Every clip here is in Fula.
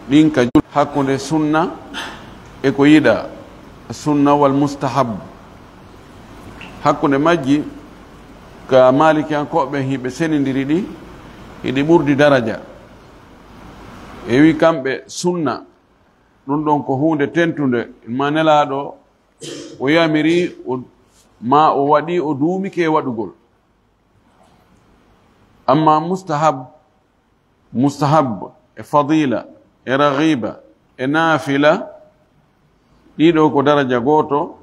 ɗin ka jul hakkunde sunna e ko yiɗa sunna wal mustahab hakkunde majji ka malikiyankoɓe hiɓe senidiri ɗi hiɗi ɓurdi daraja e wi kamɓe sunna ɗum ɗon ko hunde tentude ma nelaɗo o yamiri ma o waɗi o duumike e waɗugol amma mustahab e fadila e raghiba e nafila ɗiɗo ko daraja goto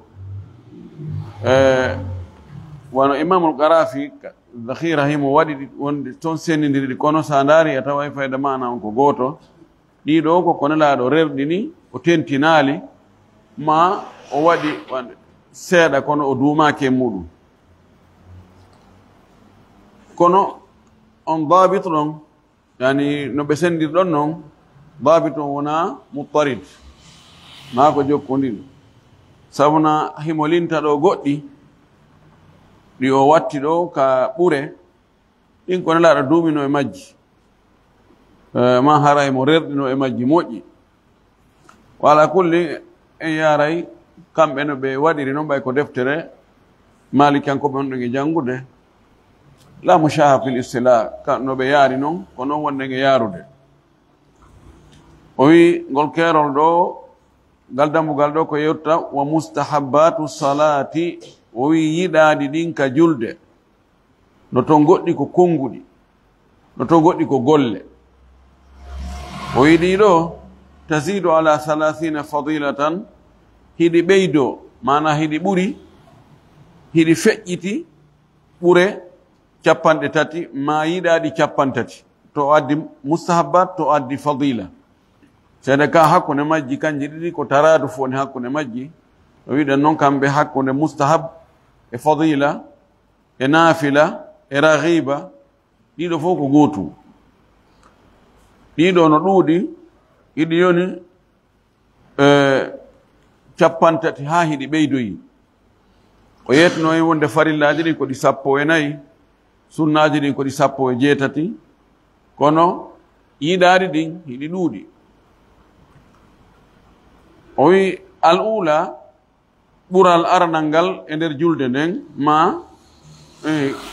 wano imamul Qarafi Dakhira himo waɗi wonde toon senidiri kono sa ndaari a tawa fayda mana on ko goto ɗiɗo ko nelaɗo rerɗini o tentinali ma o waɗi seeɗa kono o duumake muɗum kono on dabit ɗon yani no ɓe sendirɗon noon dabit on wona muttarid ma ko jokkodin sabuna himo linta ɗo goɗɗi ɗi o watti ɗo ka ɓure ɗin ko nelaɗo duumino e majji ma haray mo rerɗino e majji moƴƴi wala kulli en yaray kamɓe no ɓe waɗiri noon ɓay ko deftere malikiyankoɓe on ɗon e janngude la mushaha fil istila no ɓe yaari noon ko noon wonde e yaarude o wi ngol keerol ɗo ngal dambugal ɗo ko yetta wa mustahabbatu salati o wi yiɗaadi ɗin ka julde no to goɗɗi ko konnguɗi no to goɗɗi ko golle o wi ɗiɗo tazidu ala 30 fadilatan hiɗi ɓeydo mana hiɗi ɓuri hiɗi feƴƴiti ɓure 30 ma yiɗaɗi 30 to addi mustahabbat to addi fadila seede ka hakkunde majji kanji ɗiɗi ko taradu fu woni hakkunde majji o wiɗen noon kamɓe hakkunde mustahab e fadila e nafila e raghiba ɗiɗo fof ko gootum ɗiɗo no ɗuuɗi hiɗi yoni 30 ha hiɗi ɓeydoyi o yetno e wonde farillaji ɗi ko ɗi 14 sunnaji ɗin ko ɗi 18 kono yiɗaari ɗin hiɗi ɗuuɗi o wi al ula ɓural arnal ngal e nder julde nden ma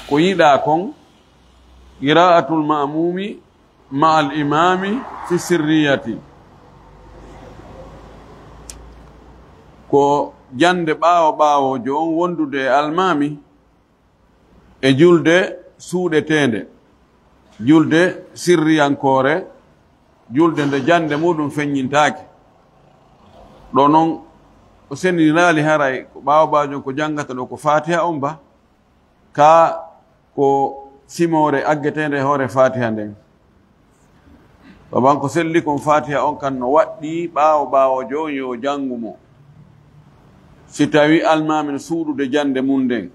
ko yiɗa kon qira'atul ma'mumi ma al imami fi sirriyati ko jande ɓaawojo on wondude e almami e julde suuɗetende julde sirriyankore julde nde jande muɗum feññintake ɗo noon o senirali haray ko ɓaawobajo ko jangata ɗo ko fatiha on ba ka ko simore aggetende e hoore fatiha nden baban ko selli kon fatiha on kan no waɗɗi ɓaawojo on yo jangumo si tawi almamin suuɗude jande mum nden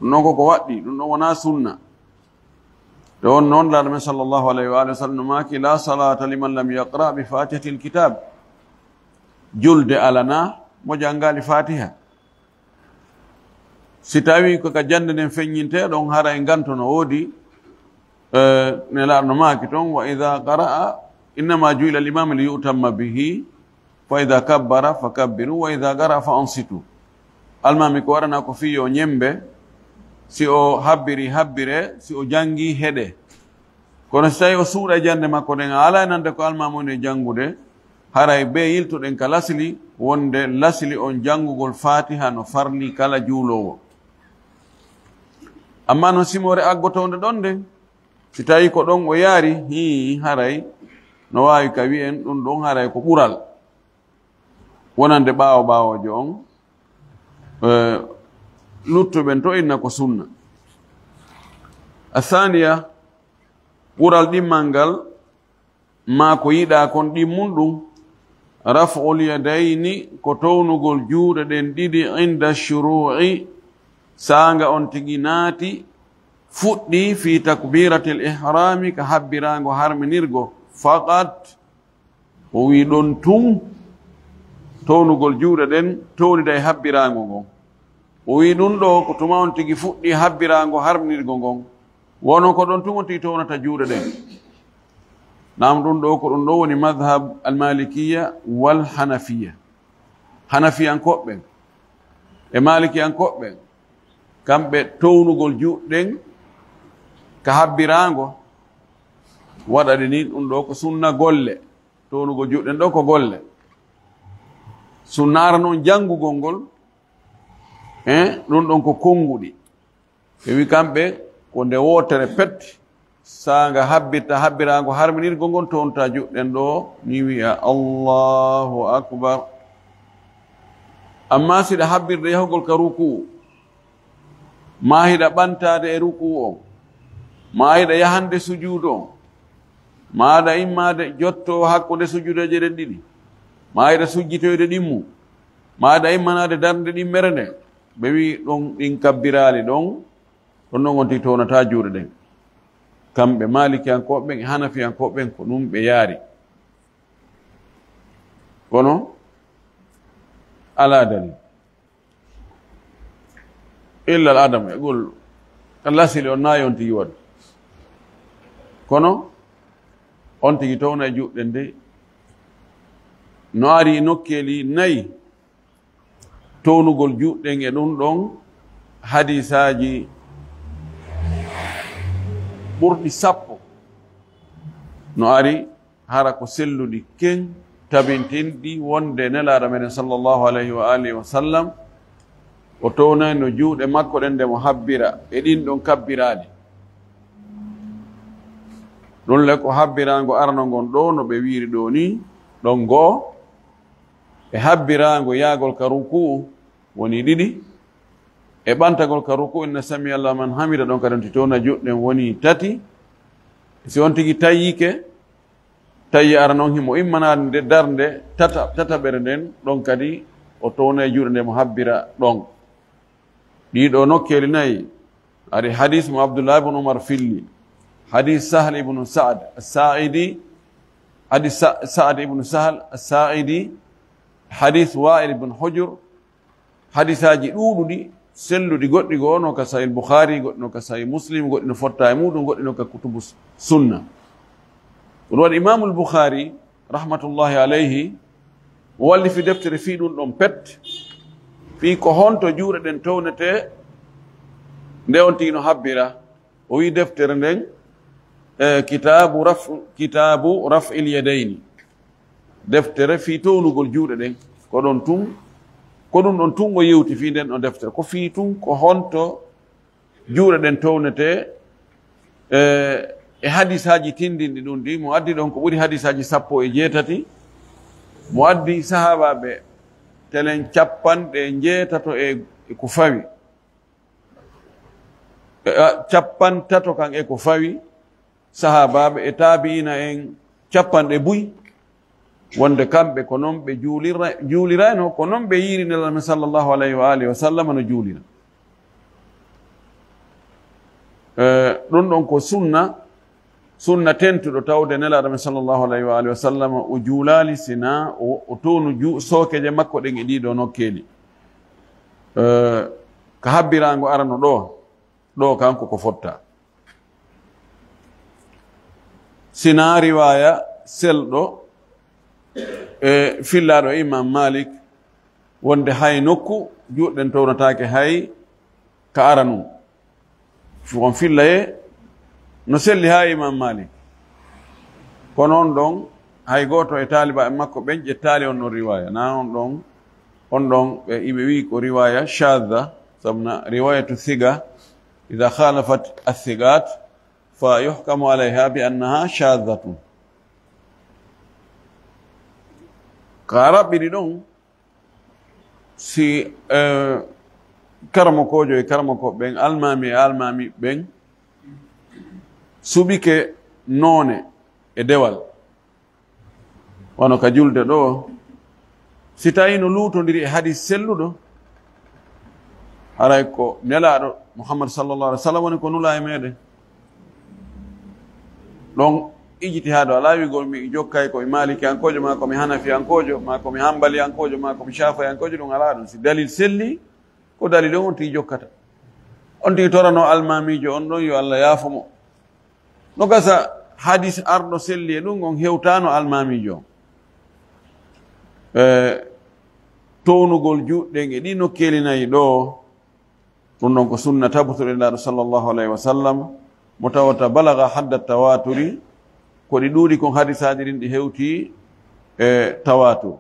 ɗum noon koko waɗɗi ɗum ɗon wona sunna to on noon laaɗo men sallllahu alayhi wa sallam maki la salata liman lam yaqra bi fatihati l kitab julde alana mo jangali fatiha si tawi koka jande nden feññinte ɗon hara e ganto no woodi ne laaɗo maki toon wa ida qara'a innama juila l imam li yutamma bihi fa ida kabbara fa kabbiru wa ida gara fa ansitu almami ko waɗana ko fiyo ñembe si o habbire si o jangi heɗe kono so tawi o suuɗa jande makko ɗen a ala nande ko almami woni e jangude haray be yiltoɗen ka lasli wonde lasli on jangugol fatiha no farli kala juulowo amma no simore aggotonde ɗon nden si tawi ko ɗon o yaari haray no wawi ka wi'en ɗum ɗon haray ko ɓural wonande ɓaawojo on luttuɓen to inna ko sunna athaniya ɓural ɗimmal ngal ma ko yiɗa kon ɗimmun ɗum raf'ul yadayni ko townugol juuɗe ɗen ɗiɗi inda shuru'i sanga on tigi naati fuɗɗi fi takbiratil ihrami ka habbirago harminirgo faqat o wi ɗon tun townugol juuɗe ɗen townida e habbirago ngon o wi ɗum ɗo ko tuma on tigi fuɗɗi habbirago harminirgo ngon wono ko ɗon tun on tigi townata juuɗe ɗen nam ɗum ɗo ko ɗum ɗo woni madhab almalikiya wal hanafiya. Hanafiyankoɓɓen e malikiyankoɓɓen kamɓe townugol juɗɗen ka habbirango waɗade ni ɗum ɗo ko sunna golle. Townugol juɗɗen ɗo ko golle, sunnara noon janngugol ngol ɗum ɗon ko konnguɗi. ɓe wi kamɓe ko nde wotere pet sanga habbirango harminirgol ngon townta juɗɗen ɗo ni wiya Allahu akbar. amma siɗa habbirde yahugol ka ruku ma hiɗa ɓantade e ruku o, ma hiɗa yahande sujudu o, ma aɗa immade jotto hakkude sujudeje ɗen ɗiɗi, ma hiɗa sujjitoyde ɗimmu, ma aɗa immanade darde ɗimmere nde. ɓe wi ɗon ɗin kabbirali ɗon ɗon ɗon gonti townata juuɗe ɗen. kamɓe malikiyankoɓen e hanafiyankoɓen ko ɗum ɓe yaari, kono ala dalil illa al adam e gol lasili on nayi on tigi waɗu. kono on tigi towna e juɗɗe nde no ari nokkeli nayi townugol juɗɗen e ɗum ɗon hadisaji ɓurɗi 10 no ari hara ko selluɗi ken tabintinɗi wonde nelaɗo meɗen sallllahu alayhi wa alihi wa sallam o townani no juuɗe makko ɗen nde mo habbira e ɗin ɗon kabbiraɗi. ɗum le ko habbirango arno ngon ɗo no ɓe wiiri ɗo ni ɗon goo e habbirango yaagol ka ruku woni 2 e ɓantagol ka ruku inna sami allah man hamida ɗon kadi ti towna juɗɗen woni 3. si on tigi tayyike tawi ara noon himo immanade nde darde tataɓere nden ɗon kadi o towna e juuɗe nde mo habbira ɗon. ɗiɗo nokkeli 4 ari hadis mo abdoullah ibne oumar filli, hadis sahl ibnu saad as-sa'idi, hadis saad ibnu sahl as-sa'idi, hadis wa'il ibn hujur, hadisaji ɗuɗuɗi selluɗi goɗɗi goo no ka sahih bukhari, goɗɗi no ka sahih muslim, goɗɗi no fotta e muɗum, goɗɗi no ka kutubu sunna. ɗum waɗi imamul bukhari rahmatullahi alayhi walli fi deftere fi ɗum ɗon pet fi ko honto juuɗe ɗen townete nde on tigi no habbira. o wi deftere nden kitabu raf'il yadayni, deftere fi townugol juuɗe ɗen ko ɗum ɗon tun o yewti fi nden ɗon deftere ko fi tun ko honto juuɗe ɗen townete e hadisaji tindinɗi ɗum ɗi. mo addi ɗon ko ɓuri hadisaji 18 mo addi sahabaɓe telen 80 e ko fawi 80 kan e ko fawi sahabaɓe e tabiina en 90 wonde kamɓe ko noon ɓe juulirayno ko noon ɓe yiiri nelaɗo sallllahu alayhi wa alihi wa sallam no juulira. ɗum ɗon ko sunna tentuɗo tawde nelaɗo men sallllahu alayhi wa alihi wa sallam o juulali sina o townu sookeje makko ɗen e ɗiɗo nokkeli. ko habbirango arano ɗo kanko ko fotta. sina riwaya selɗo e fillaɗo imam malik wonde hay nokku juɗɗen townatake hay ka ara num on fillaye no selli ha imam malik ko noon ɗon hay goto e taliba e makko ɓen ƴettali on ɗon riwaya na on ɗon ɓe iɓe wi ko riwaya shadda sabna riwayatu thiga ida khalafat athigat fa yuhkamu alayha bi annaha shaddatun. ka raɓɓiɗi ɗon si karmakojo e karmako ɓen almami e almami ɓen suɓike noone e dewal wono ka julde ɗo si tawi no luutodiri e hadis selluɗo haray ko nelaɗo muhammad sallllahu alih w sallam woni ko nula e meɗen ɗon ijtihaadu ala wigol mi jokkay komi malikiyankojo ma komi hanafiyankojo ma komi hambaliyankojo ma komi shafayankojo ɗum ala ɗum si dalil selli ko dalil on tigi jokkata. on tigi torano almamijo on ɗon yo allah yaafomo no gasa hadis arɗo selli e ɗum on hewtano almamijo townugol juɗɗen e ɗi nokkeli nayi ɗo ɗum ɗon ko sunna tabutoɗenɗaɗo sallllahu alayhi wa sallam mo tawata balaga hadda tawaturi ko ɗi ɗuuɗi kon hadisaji ɗin ɗi hewti e tawatur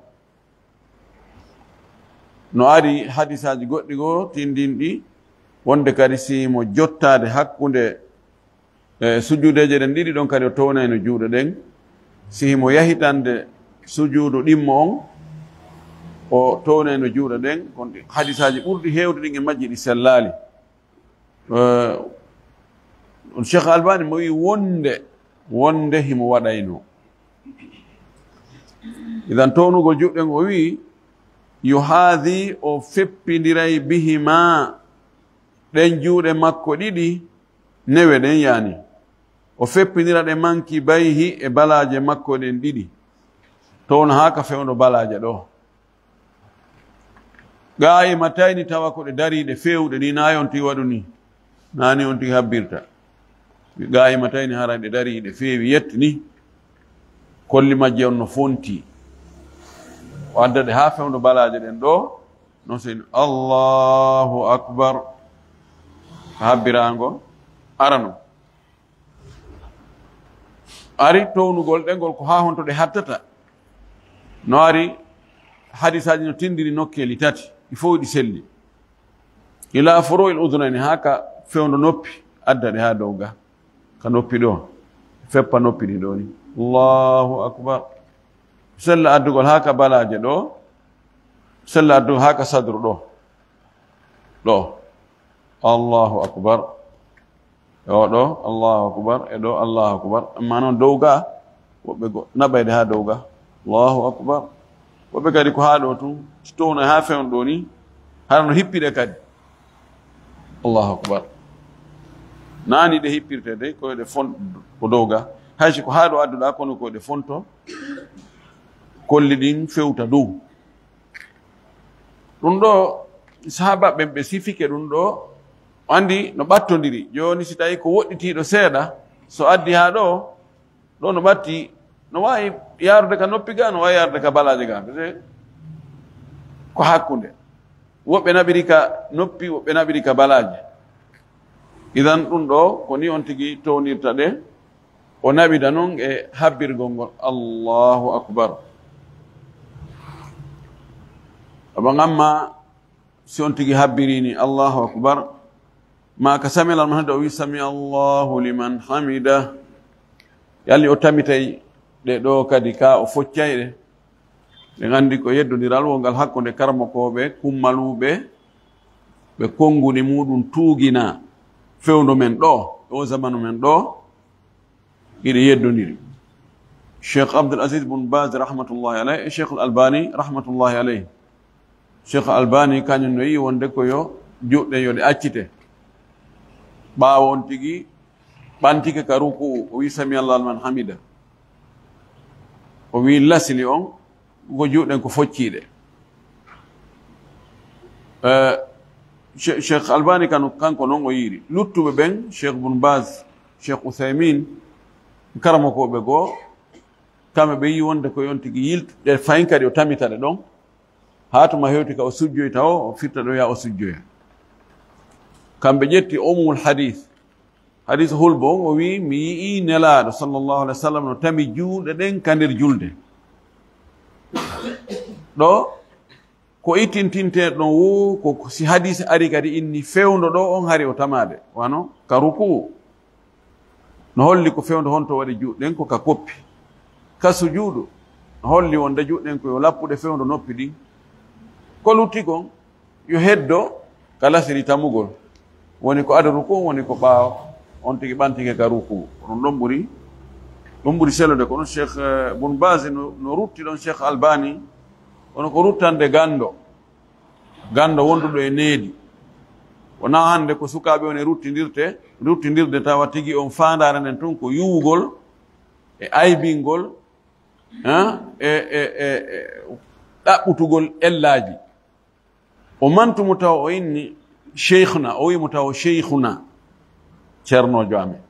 no ari hadisaji goɗɗi goo tindinɗi wonde kadi simo jottade hakkude sujudeje ɗen ɗiɗi ɗon kadi o townayno juuɗe ɗen sihimo yahitande sujudu ɗimmo on o townayno juuɗe ɗen kon hadisaji ɓurɗi hewde ɗin e majji ɗi sellali on cheikh albani mo wi wonde himo waɗayno idan townugol juɗɗen o wi yo haadi o feppidiray bihima ɗen juuɗe makko ɗiɗi newe ɗen yani o feppidira ɗe manki bayhi e balaje makko ɗen ɗiɗi towno ha ka fewno balaje ɗo gayi matayni tawa ko ɗe dariɗe fewɗe ni nayi on tigi waɗu ni nani on tigi habbirta gayi matayni haran ɗe dariɗe feewi yetti ni kolli majje on no fonti o adda ɗe ha fewno balaje ɗen ɗo non seni allahu akbar ko habbirango arano ari townugol ɗengol ko ha honto ɗe hattata no ari hadisaji no tindiri nokkeli tati ɗi fof ɗi selli ila foro il udunani ha ka fewndo noppi adda ɗe ha dow ga ka noppi ɗo feppa noppi ɗi ɗo ni allahu akbar sella addugol ha ka balaje ɗo sella addugol ha ka sadru ɗo allahu akbar o ɗo allahu akbar e ɗo allahu akbar amma noon dow ga woɓɓe naɓayde ha dow ga allahu akbar woɓɓe kadi ko ha ɗo tun towno ha fewno ɗo ni hara no hippiɗe kadi allahu akbar nani ɗe hippirte de koɗe fon ko dow ga haysi ko ha ɗo adduɗa kono koɗe fonto kolli ɗin fewta dow ɗum ɗo sahaba ɓen ɓe sifike ɗum ɗo andi no ɓattodiri joni si tawi ko woɗɗitiɗo seeɗa so addi ha ɗo no ɓatti no wawi yarude ka noppi ga no wawi yarude ka balaje ga ko hakkude woɓɓe naɓiri ka noppi woɓɓe naɓiri ka balaje idan ɗum ɗo ko ni on tigui townirta ɗe o naɓida noon e habbirgol ngol allahu akbar aba gamma si on tigui habbirini allahu akbar ma ka samilal man hade o wi sami allahu liman hamida yalli o tamitay ɗe ɗo kadi ka o foccay ɗe ɓe gandi ko yeddodiral wongal hakkude karmakoɓe kummaluɓe ɓe konnguni muɗum tuugina fewndo men ɗo o zamanu men ɗo iɗe yeddodiri cheikh abdoul asis bun bas rahmatullahi alayh e cheikh al albani rahmatullahi alayh cheikh albani kañum no yi wonde ko yo juɗɗe yo ɗe accite ɓaawo on tigi ɓantike ka ruku o wi sami allah liman hamida o wi lasli on ko juuɗen ko focciɗe cheikh albani kanko noon o yiiri luttuɓe ɓen cheikh bun bas cheikh outhaymin karamakoɓe goo kamɓe ɓe yi wonde ko yon tigi yilɗe fayin kadi o tamitaɗe ɗon ha tuma hewti ka o sujjoy taw o firta ɗo ya o sujjoya kamɓe ƴetti omul hadith hulbo on o wi mi yii nelaɗo sallllahu alih wa sallam no tami juuɗe ɗen ka nder julde ɗo ko ittintinte ɗon wo ko si hadis ari kadi inni fewndo ɗo on hari o tamade wano ka ruku no holli ko fewndo honto waɗi juuɗɗen ko ka koppi ka sujuudu no holli wonde juuɗɗen ko yo lappuɗe fewndo noppi ɗin ko lutti kon yo heddo ka lasiri tamugol woni ko ada ruku woni ko ɓaawo on tigi ɓantike ka ruku ɗum ɗum ɓuri sellode ko ɗon cheikh bun basi no rutti ɗon cheikh albani wono ko ruttande gando wonduɗo e needi wona hande ko sukaɓe woni ruttidirde tawa tigi on fandare nden tun ko yuwugol e aybingol ɗaɓɓutugol ellaji o mantumo taw o inni cheikhna o wimo taw cheikhuna ceernojo amen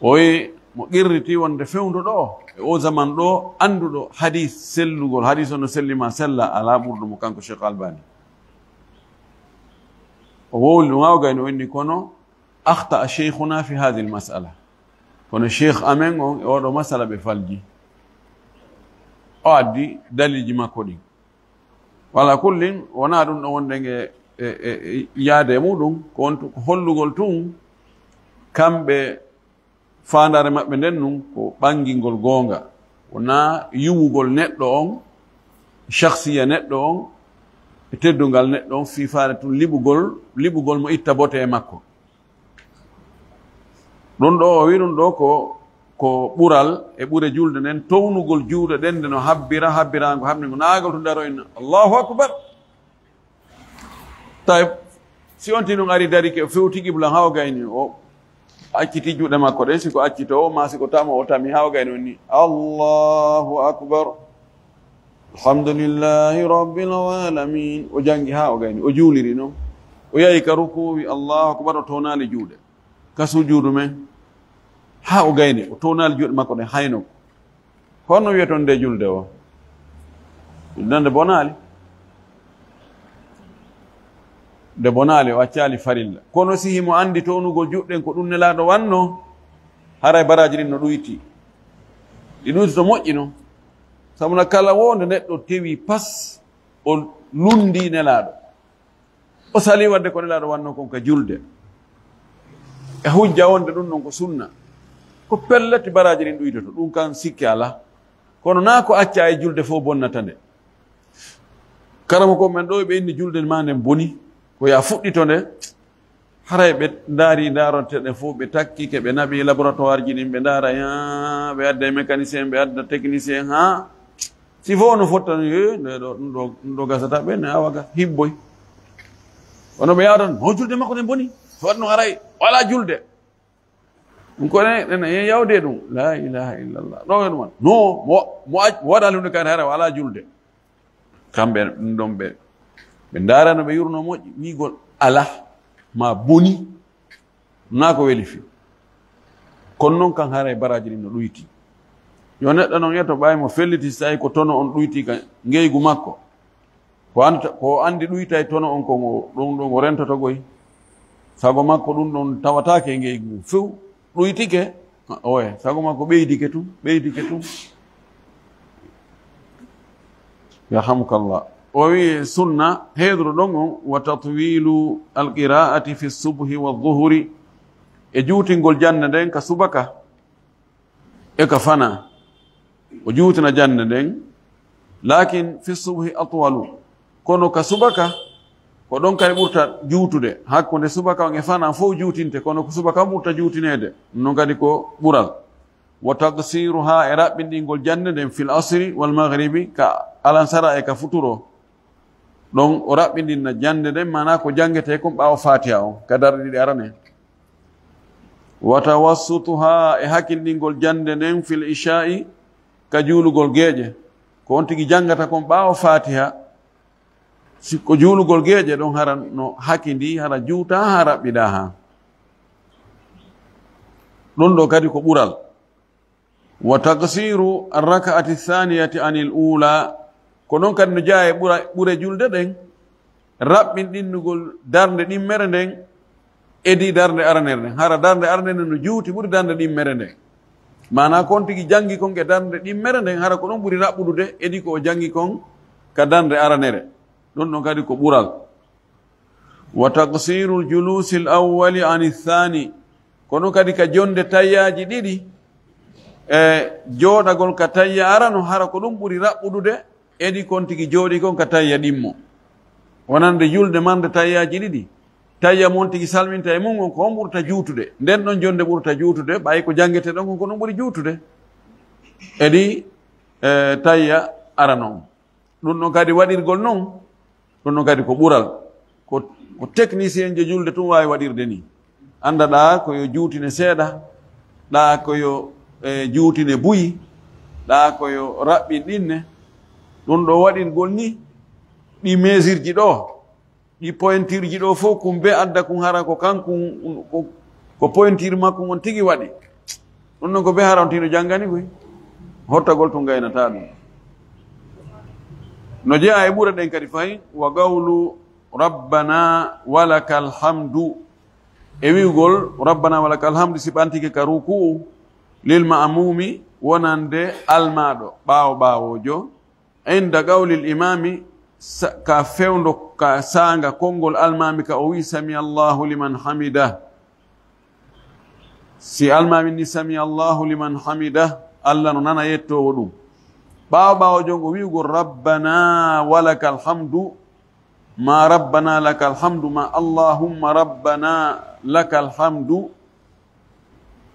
oyi mo qirriti wonde fewndo ɗo e o zaman ɗo annduɗo hadis sellugol hadis ono sellima sella ala ɓurɗo mo kanko Cheikh Albani o wowli ɗum awgayno o inni kono akhta cheikhuna fi hadi l masala kono cheikh amen on e oɗo masala ɓe falji o addi dalilji makko ɗin wala kullin wona ɗum ɗo wonde nge yaade muɗum ko hollugol tun kamɓe fandare maɓɓe nden num ko ɓangingol goonga wona yuwugol neɗɗo on shakhsiya neɗɗo on e teddungal neɗɗo on fifaade tun liɓugol mo itta bote e makko ɗum ɗo o wi ɗum ɗo ko ɓural e ɓure julde nden townugol juuɗe ɗen nde no habbirango habnigo naagol to daro en allahu akbar taw si on ti ɗum ari darike o fewti qibla haw gayni o acciti juuɗe makko ɗe siko accito o ma siko tama o tami haw gayni on ni allahu akbar alhamdulillahi rabbil alamin o jangi ha o gayni o juuliri noon o yahi ka rukuwi allahu akbar o townali juuɗe ka sujuudu men ha o gayni o townali juuɗe makko ɗe hayno honno wiyeton nde julde o nde bonali o accali farilla kono sihi mo andi townugol juɗɗen ko ɗum nelaɗo wanno haray baraji ɗin no ɗuyti ɗi ɗuyti to moƴƴi no sabuna kala wonde neɗɗo tewi pas o lundi nelaɗo o sali wadde ko nelaɗo wanno kon ka julde e hujja wonde ɗum ɗon ko sunna ko pellati baraji ɗin ɗuytoto ɗum kan sikki ala kono na ko acca e julde fof bonnata nde karama ko men ɗo ɓe inni julde ma nden boni ko ya fuɗɗito nde haray ɓe daari daroteɗe fof ɓe takkike ɓe naɓi laboratoire ji ɗin ɓe daara ɓe adda mécanicien ɓe adda technicien ha si fof no fotta ɗum ɗo gasata ɓe ne awa gas hibboy wono ɓe yawtan no julde makko nden boni so waɗno haray wala julde ɗum ko ene yawde ɗum la ilaha illallah ɗo ɗuman no mo waɗa lumde kadi haray wala julde kamɓe ɗum ɗon ɓe ndaarano ɓe yurno moƴƴi wigol ala ma boni na ko weli fi kono noon kan haray baraji ɗin no ɗuyti yo neɗɗo noon yeto ɓaymo felliti so tawi ko tono on ɗuyti ka ngeygu makko ko andi ɗuyta e tono on ko ɗum ɗon o rentoto goy sago makko ɗum ɗon tawatake e ngeygu mum few ɗuytike oye sago makko ɓeydike tum yarhamukallah o wi sunna heedru ɗon on wa tatwilu alqira'ati fi subhi wa dhuhri e juutingol jande nden ka subaka e ka fana o juutina jande nden lakin fi subhi atwalu kono ka subaka ko ɗon kadi ɓurta juutude hakkunde subaka on e fana fof juutinte kono ko subaka on ɓurta juutinede non kadi ko ɓural wa taqsiruha e raɓɓinɗingol jande nden fil asri wal maghribi ka alansara e ka futuro ɗon o raɓɓindinna jande nden mana ko jangete kon ɓawa fatiha on ka darɗe ɗiɗi arane wa tawassutuha e hakkilɗingol jande nden fil isha'i ka juulugol geeƴe ko on tigi jangata kon ɓawa fatiha sikko juulugol geeƴe ɗon hara no hakkindi hara juuta ha raɓɓiɗa ha ɗon ɗo kadi ko ɓural wa taqsiru arraka'ati thaniyati anil ula ko noon kadi no jeeya e ɓure julde ɗen raɓɓinɗinnugol darnde ɗimmere nden edi darnde aranere nden hara darnde aranere nden no juuti ɓuri darnde ɗimmere nden mana kon tigi jangi kon ke darnde ɗimmere nden hara ko ɗon ɓuri raɓɓudude edi ko o jangi kon ka darnde aranere ɗon ɗon kadi ko ɓural wa taqsiru ljulusi l awwali ani thani ko ɗon kadi ka jonde tayyaji ɗiɗi e jooɗagol ka tayya arano hara ko ɗum ɓuri raɓɓudude edi kon tigi jooɗi kon ka tayya ɗimmo wonande julde mande tayyaji ɗiɗi tayya mon tigi salminta e mum on ko on ɓurta juutude nden ɗon jonde ɓurta juutude ɓay ko jangete ɗon kon ko ɗum ɓuri juutude edi tayya arano on ɗum ɗon kadi waɗirgol noon ɗum ɗon kadi ko ɓural ko technicien je julde tum wawi waɗirde ni anda ɗa koyo juutine seeɗa ɗa koyo juutine buyi ɗa koyo raɓɓin ɗinne ɗum ɗo waɗirgol ni ɗi mesure ji ɗo ɗi pointure ji ɗo fof kumbe adda kum hara ko kankum ko pointure makko on tigi waɗi ɗum noon ko be harantino janngani koy hottagol to gaynata ɗum no jeeya e ɓura ɗen kadi fayi wa gawlu rabbana walaka alhamdu e wiwgol rabbana walaka alhamdu si ɓantike ka ruku'u lil ma'mumi wonande almaɗo ɓaawo ɓaawojo inda gawlil imami ka fewndo ka sanga konngol almami ka o wi sami allahu liman hamida si almami ni sami allahu liman hamida allah no nana yettowo ɗum ɓaawo ɓaawojo o wiwgol rabbana walaka alhamdu ma rabbana laka alhamdu ma allahumma rabbana laka alhamdu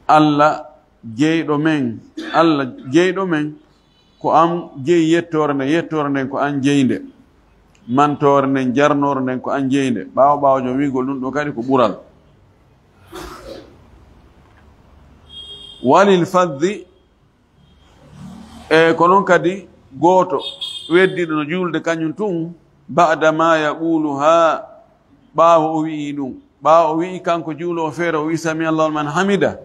allah jeyɗo men allah jeyɗo men ko an jeyi yettore nden ko an jeynde mantore nden jarnore nden ko an jeynde ɓaawo ɓaawojo wigol ɗum ɗo kadi ko ɓural walil faddi e ko noon kadi gooto weddiɗo no julde kañum tun bada ma yaqulu ha ɓaawo o wi'i ɗum ɓaawo o wi'i kanko juulowo feere o wi sami allahu liman hamida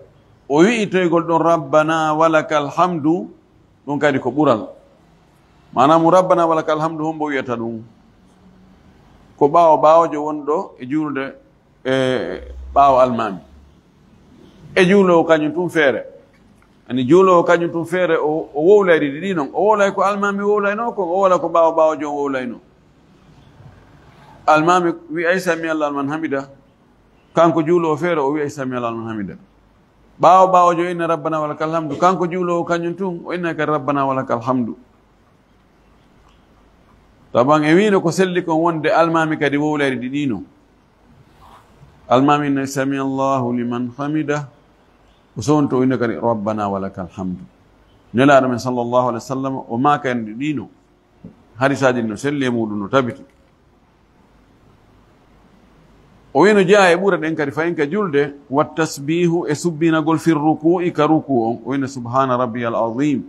o wi'i toygol ɗon rabbana walaka alhamdu ɗum kadi ko ɓural manamu rabbana walaka alhamdu hombo wiyata ɗum ko ɓaawo ɓaawojo wonɗo e juulde e ɓaawo almami e juulowo kañum tun feere ani juulowo kañum tun feere o wowlayɗi ɗiɗi noon o wowlay ko almami wowlayno ko o wola ko ɓaawo ɓaawojo on wowlayno almami wi ay sami allah liman hamida kanko juulowo feere o wi ay sami allah liman hamida ɓaawo ɓaawojo inna rabbana walaka alhamdu kanko juulowo kañum tun o inna kadi rabbana walaka alhamdu taban e wino ko selli kon wonde almami kadi wowlayde ɗiɗino almami inna sami allahu liman hamida ko sowonto o inna kadi rabbana walaka alhamdu nelaɗo men sallllahu alih wa sallam o maka en ɗiɗino hadisaji no selli e muɗum no tabiti o wino jeeya e ɓura ɗen kadi fayin ka julde wa tasbihu e subbinagol fir ruku'i ka ruku on o wino subhana rabbiyal azim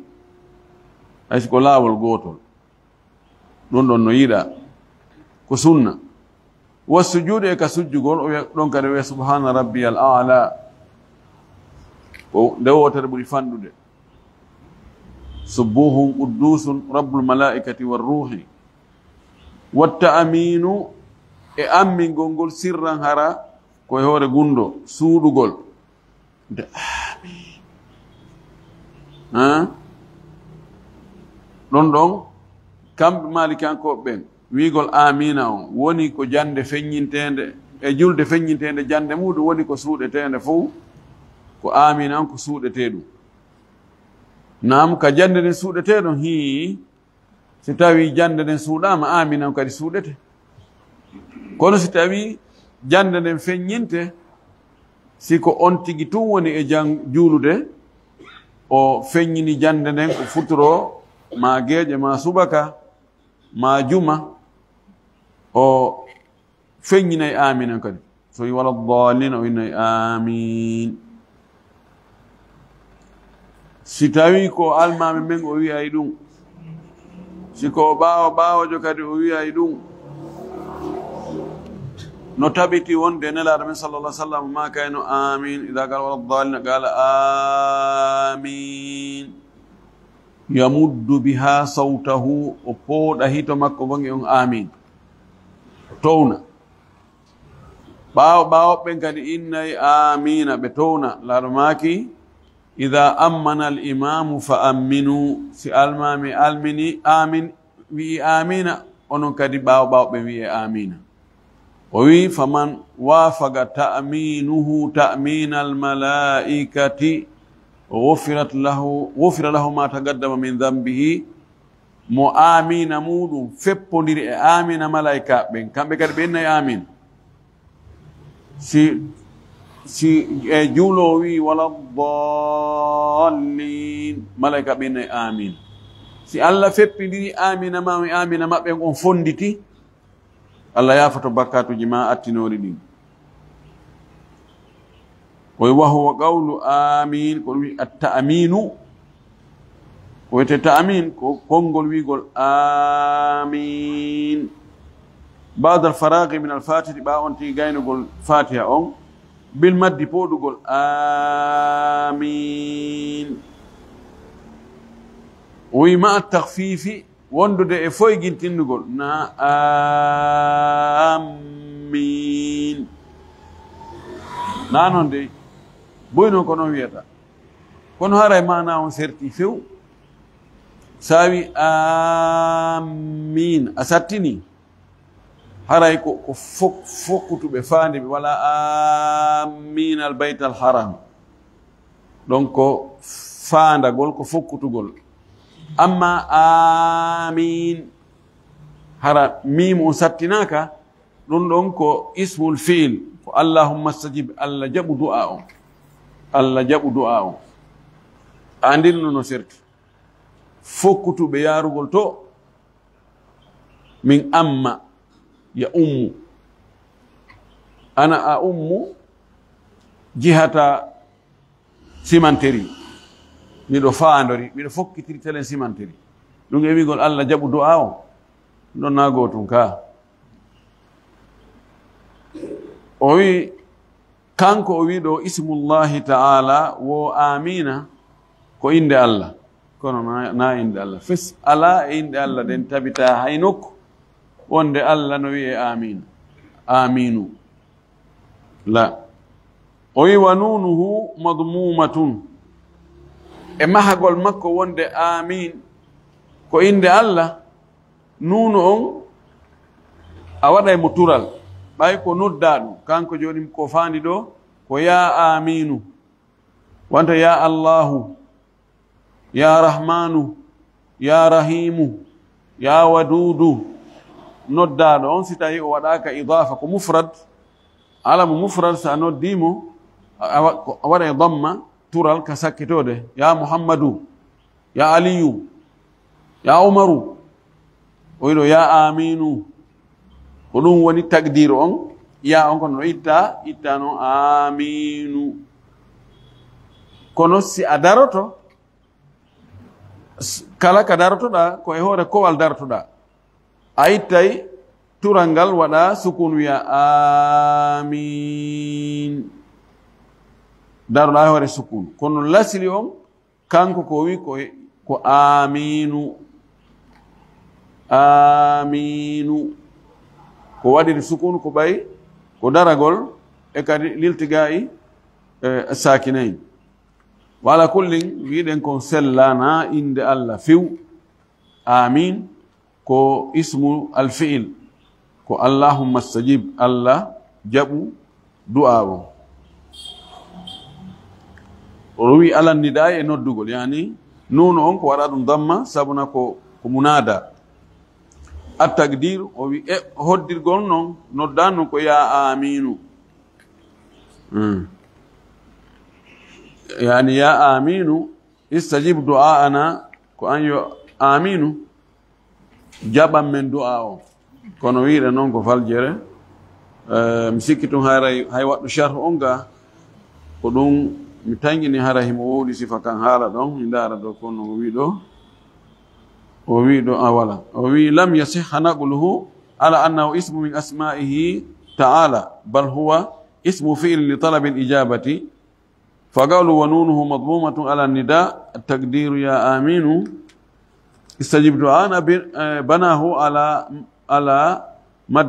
haysi ko laawol gotol ɗum ɗon no yiɗa ko sunna wa sujude e ka sujjugol o wiya ɗon kadi wiya subhana rabbiyal ala o nde wotere ɓuri fanɗude subuhum quddusun rabbul malaikati warruhi watta aminu e ammingol ngol sirran hara koye hoore gundo suuɗugol nde amin ɗon ɗon kamɓe malikankoɓe ɓen wiigol amina on woni ko jande feññintede e julde feññintede jande muɗum woni ko suuɗetede fof ko amina on ko suuɗete ɗum nam ka jande nden suuɗete ɗon hi si tawi jande nden suuɗama amina on kadi suuɗete kono si tawi jande nden feññinte siko on tigi tun woni e juulude o feññini jande nden ko futuro ma geeƴe ma subaka ma juma o feññinay amina kadi so wi wala dallin o innay amin si tawi ko almami men o wiyay ɗum siko ɓaawojo kadi o wiyay ɗum no tabiti wonde nelaɗo men sallallah sallam ma kayno amin ida qala wala dallin qala amin yamuddu biha sawtahu o pooɗa hito makko gongi on amin towna ɓaawoɓen kadi innay amina ɓe towna laaɗo maki ida ammana al imamu fa amminu si almami almini amin wi'i amina onon kadi ɓaawoɓe wi'e amina o wi faman wafaga ta'minuhu ta'mina almalaikati wufira lahu ma tagaddama min dambihi mo amina muɗum feppodiri e amina malaika ɓen kamɓe kadi ɓe innayi amin si e juulo wi wala dallin malaika ɓe innayi amin si allah feppidiri amina maɓɓen on fonditi allah yafoto bakkatuji ma attinori ɗin koye wahuwa qawlu amin ko wi atta'aminu ko wiyete ta'amin ko konngol wigol amin bada alfaraqi min alfatihi ɓa on tigi gaynugol fatiha on بالمد بودغول آمين ومع التخفيف وندو دي فوي جنتين نقول نا آمين نانون دي بوينو كونو ويتا كونو هاراي مانا اون سيرتي فيو ساوي آمين أساتيني هاراي كو فوق بفاندي ولا آمين البيت الحرام دونكو فاندا غول كو فوق غول أما آمين هرا ميم ساتناكا دونكو اسم الفيل اللهم استجب الله جاب دعاء الله جاب دعاء عندنا نصرت فوكتو بيارو قلتو من أما يا أم أنا أم جهة سيمانتري miɗo faandori miɗo fokkitiri telen simantiri ɗum e wigol allah jaɓu du'a o ɗon nago tun ka o wi kanko o wi ɗo ismullahi ta'ala wo amina ko inde allah kono na inde allah fes ala e inde allah den tabita hay nokku wonde allah no wi'e amina aminu la o wi wa nunuhu madmumatun e mahagol makko wonde amin ko inde allah nunu on a waɗay mo tural ɓay ko nodda ɗum kanko joni ko fandi ɗo ko ya aminu wonta ya allahu ya rahmanu ya rahimu ya wadudu noddaɗo on si tawi o waɗaka idafa ko mufrad ala mo mufrad sa noddimo a waɗa damma tural ka sakkitode ya muhammadu ya aliyu ya umaru o wiɗo ya aminu ko ɗum woni tagdir on ya on kono no itta noon aminu kono si a daroto kala ka darotoɗa ko e hoore kowal darotoɗa a ittay tural ngal waɗa sukun wiya amin daroɗa hoore sukun kono lasili on kanko ko wi ko aminu aminu ko waɗiri sukun ko ɓay ko daragol e kadi liltigayi sakinayi wala kullin wiɗen kon sellana inde allah few amin ko ismu alfi'il ko allahumma stajib allah jaɓu du'a o o wi alan nida e noddugol yani nuno on ko waɗa ɗum damma sabuna ko munada attaqdir o wi e hoddirgol noon noddan non ko ya aminu yani ya aminu istajib du'aana ko an yo aminu jaɓan men du'a o kono wiɗe noon ko faljere mi sikki tun hay waɗɗo charh on ga ko ɗum mi tangini hara himo wowɗi sifa kan haala ɗon mi ndaara ɗo kono o wi ɗo wala o wi lam yasihha naqluhu ala annahu ismu min asma'ihi ta'ala bal huwa ismu fi'l li talabi al-ijabati فقالوا ونونه مضمومة على النداء التقدير يا آمين استجب دعانا بناه على ما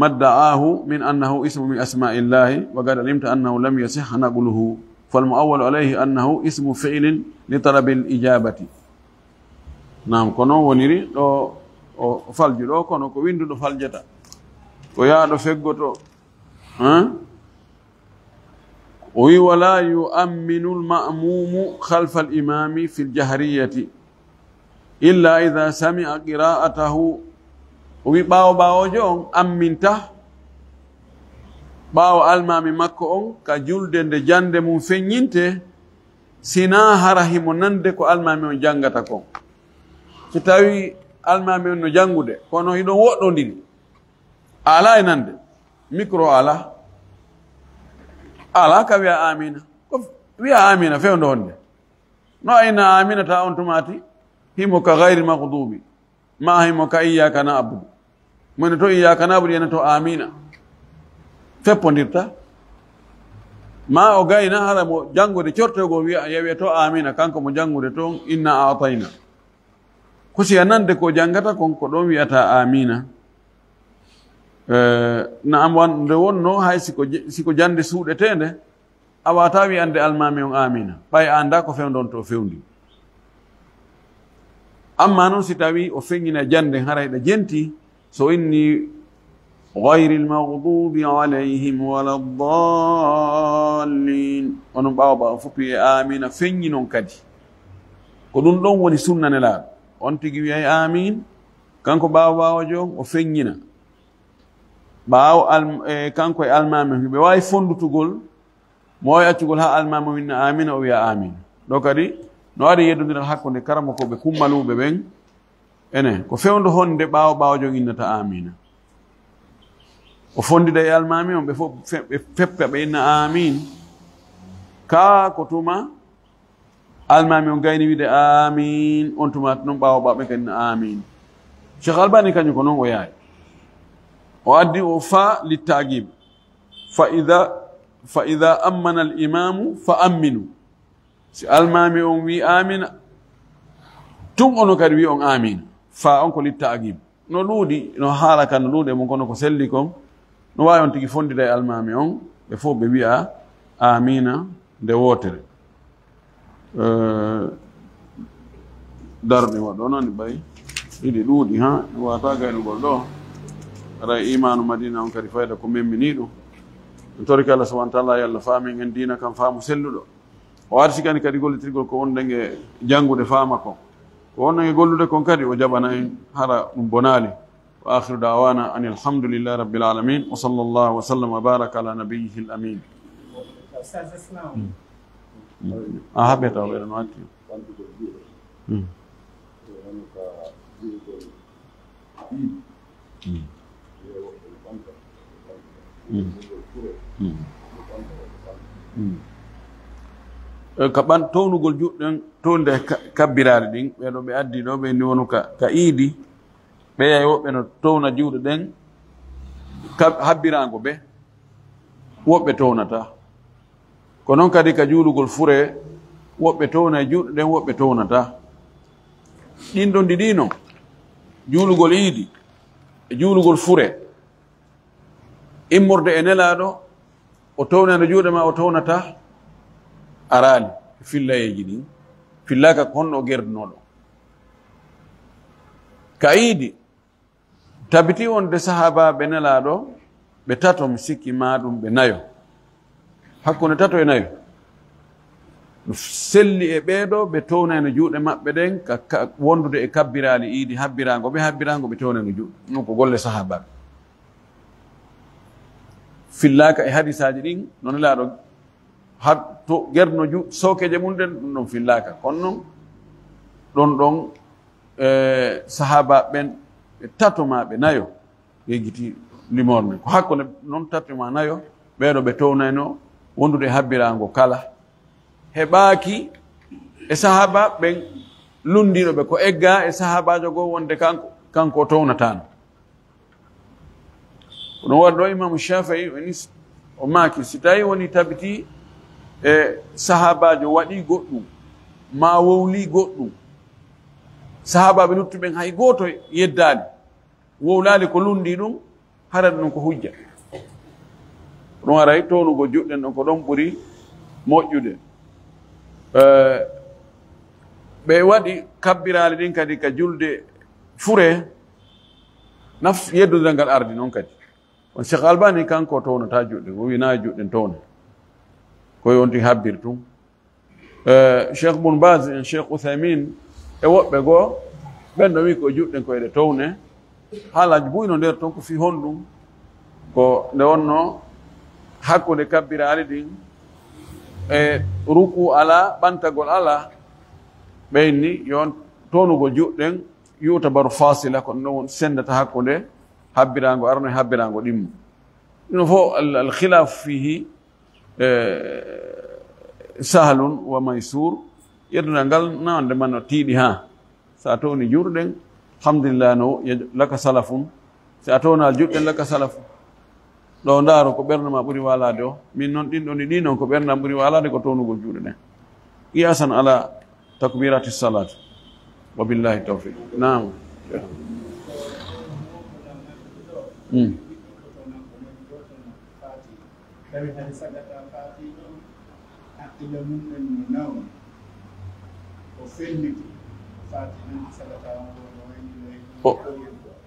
ادعاه من أنه اسم من أسماء الله وقد علمت أنه لم يصح نقله فالمؤول عليه أنه اسم فعل لطلب الإجابة نعم كنو ونري فالجلو كنو كويندو فالجتا ويادو فقوتو ولا يؤمن المأموم خلف الإمام في الجهرية إلا إذا سمع قراءته باو جون أمنته باو المام مكون كجلد جند منفنينته سنا هرهم نندك المام جانغتكم ستاوي المام نجانغود كونو هيدو وودو دين على نند ميكرو ala ka wiya amina wiya amina fewndo honde no ayna amina ta on tumati himo ka gayri maghdubi ma himo ka iyyaka na'budu mon to iyyaka na'budu yana to amina feppondirta ma o gayna hara mo jangude cortogo wiya yewe to amina kanko mo jangude toon inna atayna ko si a nande ko jangata kon ko ɗon wiyata amina naam wande wonno hay siko jande suuɗetende a wata wiyande almami on amina ɓay anda ko fewdon to fewndi amma noon si tawi o feññina jande harayɗa jenti so inni غير المغضوب عليهم ولا الضالين onon ɓawa foppi amina feññi noon kadi ko ɗum ɗon woni sunnane laaɗo on tigi wiyay amin kanko ɓawa jom o feññina ɓaawo kanko e almami ɓe wawi fondutugol mo wawi accugol ha almami winna amina o wiya amin ɗo kadi no waɗi yeddodiral hakkude karama koɓe kummaluɓe ɓen ene ko fewndo honde ɓawa jom innata amina o fondida e almami on ɓe fof ɓe feppa ɓe inna amin ka ko tuma almami on gayni wiide amin on tuma noon ɓawa ɓe kadi inna amin Cheikh Albani kañum ko noon o yaari o addi o fa littagib fa ida ammana al imamu fa amminu si almami on wi amina tum ono kadi wi on amina fa on ko littagib no ɗuuɗi no haala kan no ɗuuɗi mon kono ko selli kon no wawi on tigi fondida e almami on ɓe fof ɓe wiya amina nde wotere darɗe waɗo noon ɓay ɗiɗi ɗuuɗi ha wata gaynugol ɗo ara imanu madina on kadi fayda ko memmini ɗum en toriki Allah subahana taala yallah faamin en dina kam faamu selluɗo o arsikani kadi gollitirgol ko wonɗen e janngude faama kon ko wonɗen e gollude kon kadi o jaɓana en hara ɗum bonali وآخر دعوانا أن الحمد لله رب العالمين وصلى الله وسلم وبارك على نبيه الأمين. أحبت أو غير kaɓan townugol juɗɗen tonde kabbirade ɗin ɓeɗo ɓe addi ɗo ɓe ni wonu ka iidi ɓeyay woɓɓe no towna juuɗe ɗen habbirago ɓe woɓɓe townata ko noon kadi ka juulugol fure woɓɓe towna e juuɗe ɗen woɓɓe townata ɗin ɗon ɗiɗino juulugol iidi e juulugol fure immorde e nelaɗo o townano juuɗe ma o townata arali fillayeji ɗin fillaka ko honno o gerdunoɗo ka iidi tabiti wonde sahaba ɓe nelaɗo ɓe tato mi sikki ma ɗum ɓe nayo hakkunde tato e nayo no selli e ɓeeɗo ɓe townano juuɗe maɓɓe ɗen ka wondude e kabbirali iidi habbirago ɓe townano juuɗe ɗum ko golle sahabaɓe fillaka e hadisaji ɗin no nelaɗo to gerno sokeje mum ɗen ɗum ɗon fillaka kono noon ɗon sahaba ɓen ɓe tatoma ɓe nayo yeggiti limorne ko hakkude noon tatoma nayo ɓeeɗo ɓe townayno wondude e habbirago kala heɓaki e sahaba ɓen lundiɗoɓe ko egga e sahabajo goo wonde kanko o townatano ko ɗum waɗi ɗo imamu Shafii o maaki si tawi woni tabiti e sahabajo waɗi goɗɗum ma wowli goɗɗum sahabaɓe luttuɓen hay goto yeddali wowlali ko lundi ɗum harat ɗum ko hujja ɗum aray townugo juɗɗen ɗon ko ɗon ɓuuri moƴƴude ɓe waɗi kabbirali ɗin kadi ka julde fure naf yeddudira ngal ardi noon kadi on Cheikh Albani kanko townata juɗɗe o wina juɗɗen towna koye wonti habbir tum Cheikh Bun Baz en Cheikh Uthaymin e woɓɓe goo ɓen ɗo wi ko juɗɗen koyeɗe towne haalaji buyno nder toon ko fi honɗum ko nde wonno hakkude kabbirali ɗin e ruku ala ɓantagol ala ɓeyni yon townugol juɗɗen yuta baru fasila kono ɗon won sendata hakkude habbirago arno e habbirago ɗimmo ɗino fof alkhilaf fihi sahlun wa maysur yeddunal ngal nawde man no tiiɗi ha so a towni jurɗen alhamdulillah no laka salafun so a townal juɗɗen laka salafun ɗo ndaaro ko ɓernde ma ɓuri walade o min noon ɗin ɗon ɗi noon ko ɓernde am ɓuri walade ko townugol juuɗe ɗen qiyasan ala takbirati salat wa billahi tawfiq nam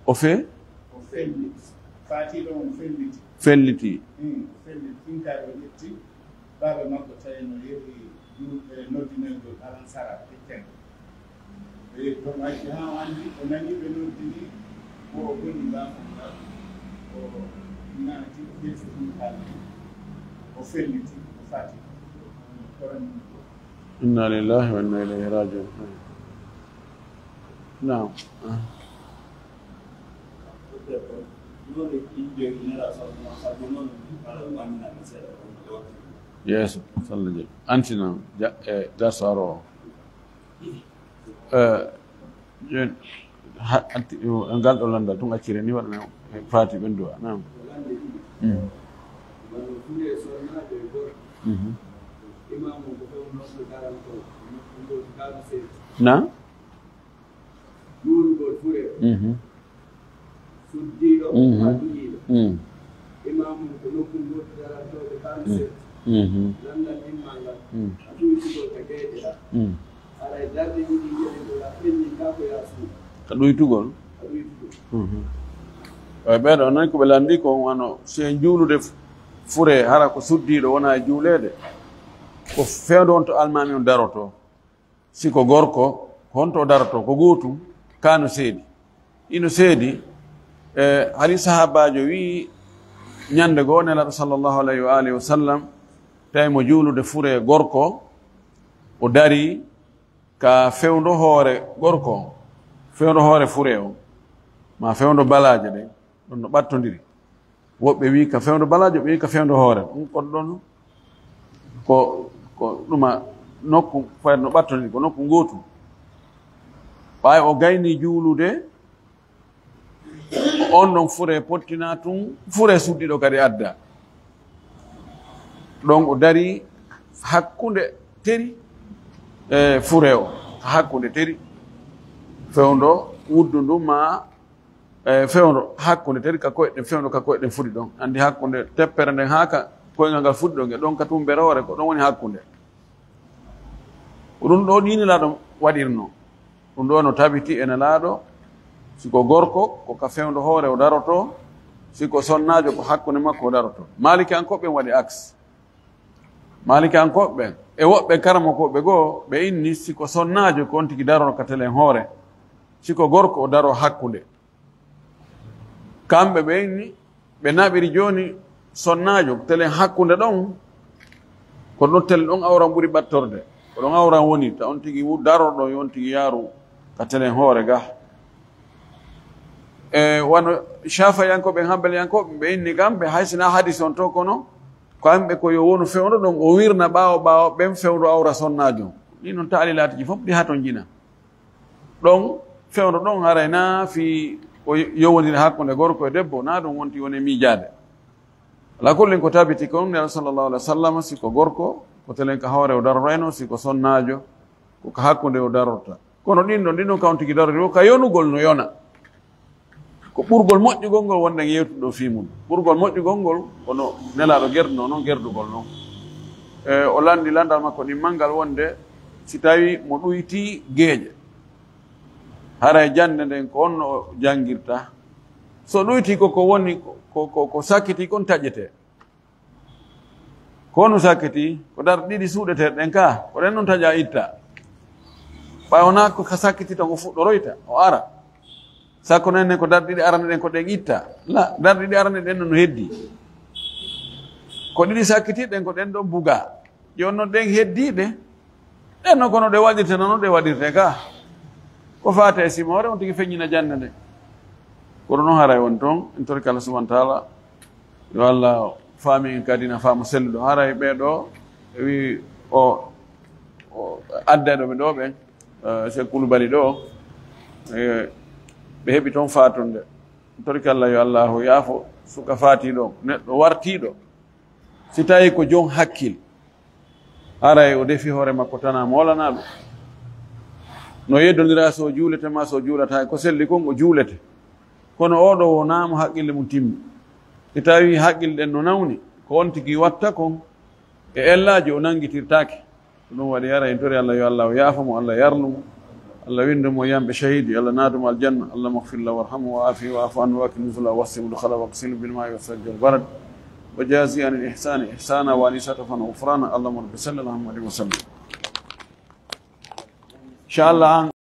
o fe felliti finkaɗo ƴetti baba makko tawi no yehi noddinelgol alan sara ƴetten ɗum acci ha andi o nani ɓe noddini o goni bamogal o naati o ƴetti kaldi o felliti o fati inna lillahi wa inna ilayhi rajiun nam yes sallah je antina dasaro jon ngal ɗo landal tun accire ni waɗana fati ɓenduwa nam na ka ɗoytugol ɓeɗo nani ko ɓe landi ko wano sen juulude fure hara ko suddiɗo wona e juulede ko fewde on to almami on daroto siko gorko honto daroto ko gootum kano seedi ino seedi hali sahabajo wi ñande goo nelaɗo sallllahu alayhi wa alihi wa sallam tawi mo juulude fure gorko o dari ka fewdo hoore gorko fewdo hoore fure o ma fewdo balaje ɗe ɗon no ɓattodiri woɓɓe wi ka fewdo balaje ɓe wi ka fewdo hoore ɗum kon ɗon ko ɗuma nokku fayde no ɓattodiri ko nokku gootum ɓawi o gayni juulude on ɗon fure pottina tun fure suddiɗo kadi adda ɗon o dari hakkunde teri e fure o hakkunde teri fewdo wuddu ndu ma fewdo hakkunde teri ka koyɗen fewdo ka koyɗen fuɗi ɗon andi hakkunde teppere nden haaka koyngal ngal fuɗi ɗon nge ɗon ka tumbere hoore ko ɗon woni hakkunde ɗum ɗo ɗinelaɗo waɗirno ɗum ɗo no tabiti ene laaɗo siko gorko ko ka fewdo hoore o daroto siko sonnajo ko hakkunde makko o daroto maliki an koɓɓen waɗi axe maliki an koɓɓen e woɓɓe karamo koɓe goo ɓe inni siko sonnajo ko on tigi darono ka telen hoore siko gorko o daro hakkunde kamɓe ɓe inni ɓe naɓiri joni sonnajo telen hakkunde ɗon ko ɗon tele ɗon awran ɓuri ɓattorde ko ɗon awran woni ta on tigi daroɗo yon tigi yaaru ka telen hoore ga wano shafayankoɓe hanbaliyankoɓe ɓe inni kamɓe haysina hadis on to kono kamɓe ko yo wonu fewdo ɗon o wirna ɓawo ɓen fewdo awra sonnajo ɗi noon taali laatiji fof ɗi ha ton jina ɗon fewdo ɗon harayna fi o yowodiri hakkude gorko e debbo na ɗum wonti woni miijade ala kullin ko tabiti ko nelaɗo sallllahu alih wa sallam siko gorko ko telen ka hoore o darorayno siko sonnajo koko hakkude o darorta kono ɗin ɗon ka on tigi darori o ka yonugol no yona ko ɓurgol moƴƴugol ngol wonde yewtuɗo fimum ɓurgol moƴƴugol ngol kono nelaɗo gerduno noon gerdugol noon o landi landal makko ɗin manngal wonde si tawi mo ɗoyti geeƴe hara e jande nden ko onno o janngirta so ɗoyti koko woni ko sakkiti kon taƴete ko no sakkiti ko dar ɗiɗi suuɗeteɗe ɗen ka ko ɗen noon taƴa itta ɓawna ko ka sakkiti tan o fuɗɗoroyta o ara sakko nenne ko darɗiɗi arane ɗen ko ɗen itta la darɗiɗi arane ɗen no heddi ko ɗiɗi sakkitiɗen ko ɗen ɗon buga joni noon ɗen heddiɗe ɗen noon kono ɗe waɗirte nono ɗe waɗirte ka ko fate e simore on tigi feññina jande nde kono noon haray won toon en torki Allah subahana taala yo Allah faami en kadi na faamo selluɗo haray ɓeɗo wi o addeɗo ɓe ɗo ɓen Cheikh Koulibaly ɗo ɓe heɓi toon fatonde torki Allah yo Allah yaafo suka faatiɗo neɗɗo wartiɗo si tawi ko jon hakkil aray o defi hoore makko tana molana ɗum no yeddodira so juulete ma so juulata ko selli kon o juulete kono oɗo wonamo haqqille mum timmi si tawi haqqille ɗen no nawni ko on tigi watta kon e ellaji o nanguitirtake ɗum waɗi ara en tori Allah yo Allah yaafamo Allah yarnumo Allah windumo yamɓe shahidi Allah naadumo aljanna Allah maghfir lahu warhamhu wa afi wa afu anhu wa akin nuzula wasim dukhala waqsil bil ma'i wasajj al barad وجازي عن الإحسان إحسانا وأنسة غفرانا اللهم صل على محمد وسلم إن شاء الله